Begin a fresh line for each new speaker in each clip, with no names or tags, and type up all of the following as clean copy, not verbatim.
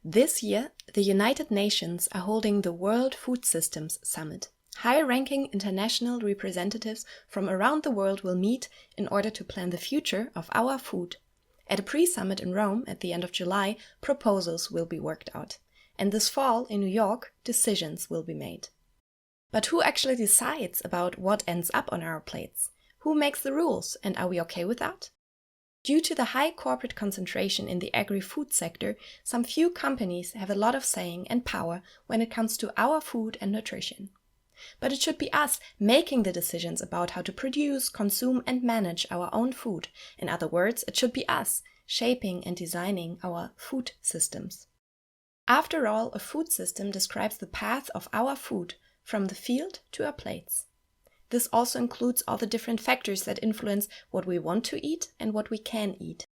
This year, the United Nations are holding the World Food Systems Summit. High-ranking international representatives from around the world will meet in order to plan the future of our food. At a pre-summit in Rome at the end of July, proposals will be worked out. And this fall, in New York, decisions will be made. But who actually decides about what ends up on our plates? Who makes the rules, and are we okay with that? Due to the high corporate concentration in the agri-food sector, some few companies have a lot of saying and power when it comes to our food and nutrition. But it should be us making the decisions about how to produce, consume and manage our own food. In other words, it should be us shaping and designing our food systems. After all, a food system describes the path of our food from the field to our plates. This also includes all the different factors that influence what we want to eat and what we can eat.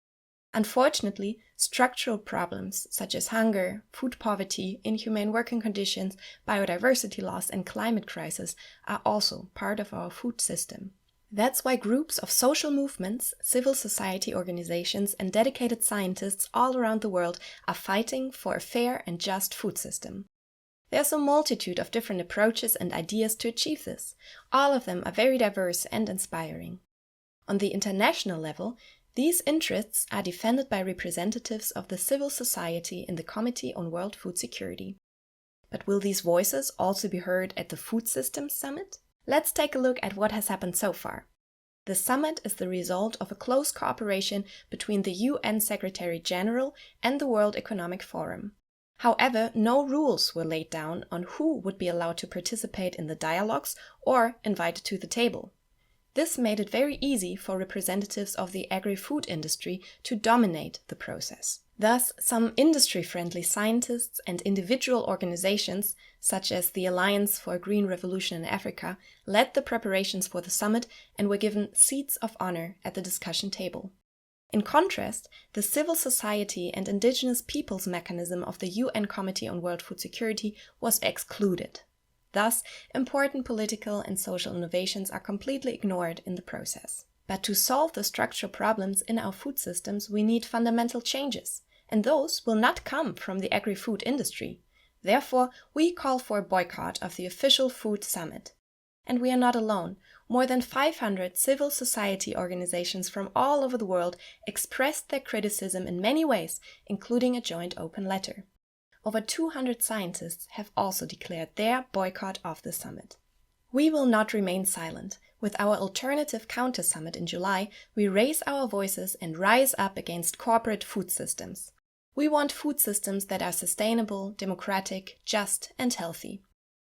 Unfortunately, structural problems such as hunger, food poverty, inhumane working conditions, biodiversity loss and climate crisis are also part of our food system. That's why groups of social movements, civil society organizations and dedicated scientists all around the world are fighting for a fair and just food system. There's a multitude of different approaches and ideas to achieve this. All of them are very diverse and inspiring. On the international level, these interests are defended by representatives of the civil society in the Committee on World Food Security. But will these voices also be heard at the Food Systems Summit? Let's take a look at what has happened so far. The summit is the result of a close cooperation between the UN Secretary-General and the World Economic Forum. However, no rules were laid down on who would be allowed to participate in the dialogues or invited to the table. This made it very easy for representatives of the agri-food industry to dominate the process. Thus, some industry-friendly scientists and individual organizations, such as the Alliance for a Green Revolution in Africa, led the preparations for the summit and were given seats of honor at the discussion table. In contrast, the civil society and indigenous peoples mechanism of the UN Committee on World Food Security was excluded. Thus, important political and social innovations are completely ignored in the process. But to solve the structural problems in our food systems, we need fundamental changes, and those will not come from the agri-food industry. Therefore, we call for a boycott of the official food summit. And we are not alone. More than 500 civil society organizations from all over the world expressed their criticism in many ways, including a joint open letter. Over 200 scientists have also declared their boycott of the summit. We will not remain silent. With our alternative counter-summit in July, we raise our voices and rise up against corporate food systems. We want food systems that are sustainable, democratic, just and healthy.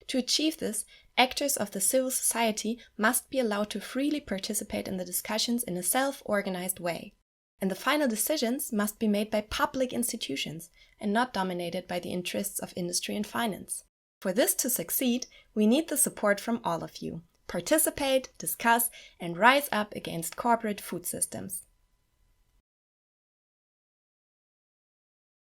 To achieve this, actors of the civil society must be allowed to freely participate in the discussions in a self-organized way. And the final decisions must be made by public institutions and not dominated by the interests of industry and finance. For this to succeed, we need the support from all of you. Participate, discuss, and rise up against corporate food systems.